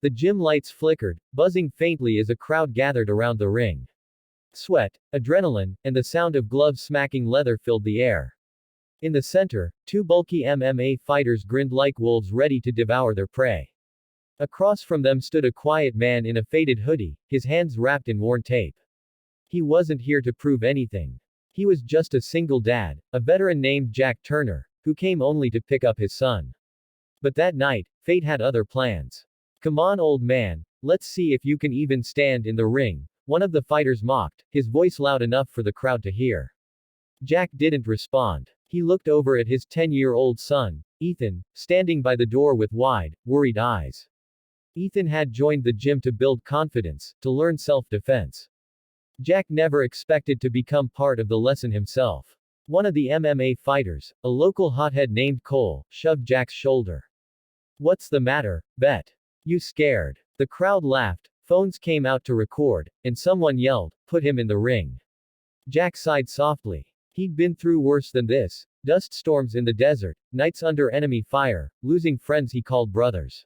The gym lights flickered, buzzing faintly as a crowd gathered around the ring. Sweat, adrenaline, and the sound of gloves smacking leather filled the air. In the center, two bulky MMA fighters grinned like wolves ready to devour their prey. Across from them stood a quiet man in a faded hoodie, his hands wrapped in worn tape. He wasn't here to prove anything. He was just a single dad, a veteran named Jack Turner, who came only to pick up his son. But that night, fate had other plans. "Come on, old man, let's see if you can even stand in the ring," one of the fighters mocked, his voice loud enough for the crowd to hear. Jack didn't respond. He looked over at his 10-year-old son, Ethan, standing by the door with wide, worried eyes. Ethan had joined the gym to build confidence, to learn self-defense. Jack never expected to become part of the lesson himself. One of the MMA fighters, a local hothead named Cole, shoved Jack's shoulder. "What's the matter, Bet? You scared?" The crowd laughed, phones came out to record, and someone yelled, "Put him in the ring." Jack sighed softly. He'd been through worse than this: dust storms in the desert, nights under enemy fire, losing friends he called brothers.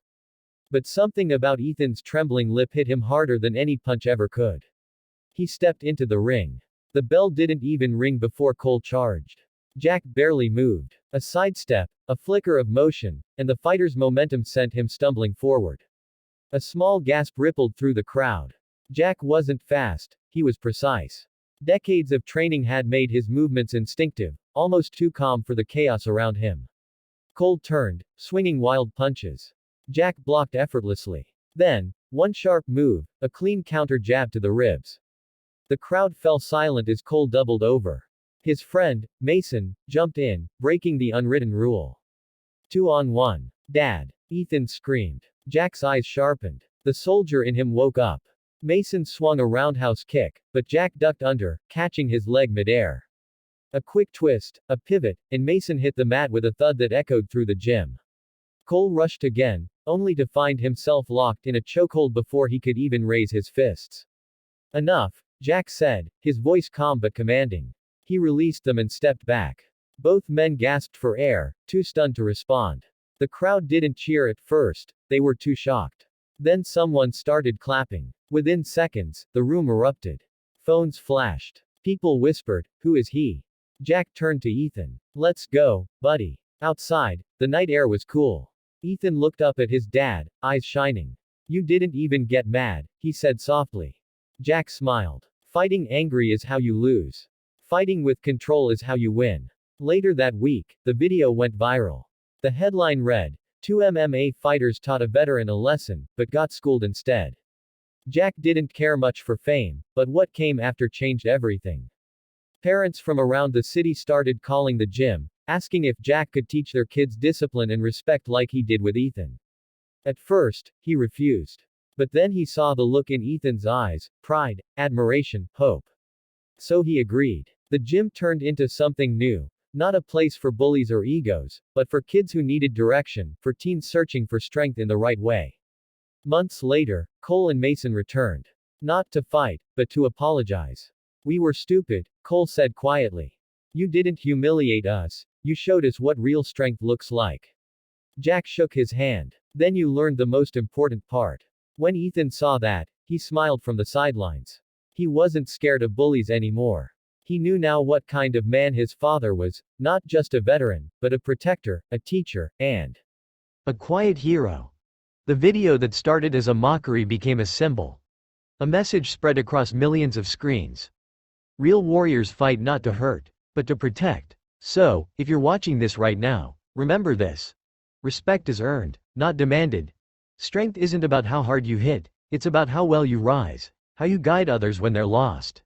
But something about Ethan's trembling lip hit him harder than any punch ever could. He stepped into the ring. The bell didn't even ring before Cole charged. Jack barely moved. A sidestep, a flicker of motion, and the fighter's momentum sent him stumbling forward. A small gasp rippled through the crowd. Jack wasn't fast, he was precise. Decades of training had made his movements instinctive, almost too calm for the chaos around him. Cole turned, swinging wild punches. Jack blocked effortlessly. Then, one sharp move, a clean counter jab to the ribs. The crowd fell silent as Cole doubled over. His friend, Mason, jumped in, breaking the unwritten rule. 2-on-1. "Dad!" Ethan screamed. Jack's eyes sharpened. The soldier in him woke up. Mason swung a roundhouse kick, but Jack ducked under, catching his leg midair. A quick twist, a pivot, and Mason hit the mat with a thud that echoed through the gym. Cole rushed again, only to find himself locked in a chokehold before he could even raise his fists. "Enough," Jack said, his voice calm but commanding. He released them and stepped back. Both men gasped for air, too stunned to respond. The crowd didn't cheer at first, they were too shocked. Then someone started clapping. Within seconds, the room erupted. Phones flashed. People whispered, "Who is he?" Jack turned to Ethan. "Let's go, buddy." Outside, the night air was cool. Ethan looked up at his dad, eyes shining. "You didn't even get mad," he said softly. Jack smiled. "Fighting angry is how you lose. Fighting with control is how you win." Later that week, the video went viral. The headline read, "Two MMA fighters taught a veteran a lesson, but got schooled instead." Jack didn't care much for fame, but what came after changed everything. Parents from around the city started calling the gym, asking if Jack could teach their kids discipline and respect like he did with Ethan. At first, he refused. But then he saw the look in Ethan's eyes: pride, admiration, hope. So he agreed. The gym turned into something new. Not a place for bullies or egos, but for kids who needed direction, for teens searching for strength in the right way. Months later, Cole and Mason returned. Not to fight, but to apologize. "We were stupid," Cole said quietly. "You didn't humiliate us, you showed us what real strength looks like." Jack shook his hand. "Then you learned the most important part." When Ethan saw that, he smiled from the sidelines. He wasn't scared of bullies anymore. He knew now what kind of man his father was, not just a veteran, but a protector, a teacher, and a quiet hero. The video that started as a mockery became a symbol. A message spread across millions of screens. Real warriors fight not to hurt, but to protect. So, if you're watching this right now, remember this. Respect is earned, not demanded. Strength isn't about how hard you hit, it's about how well you rise, how you guide others when they're lost.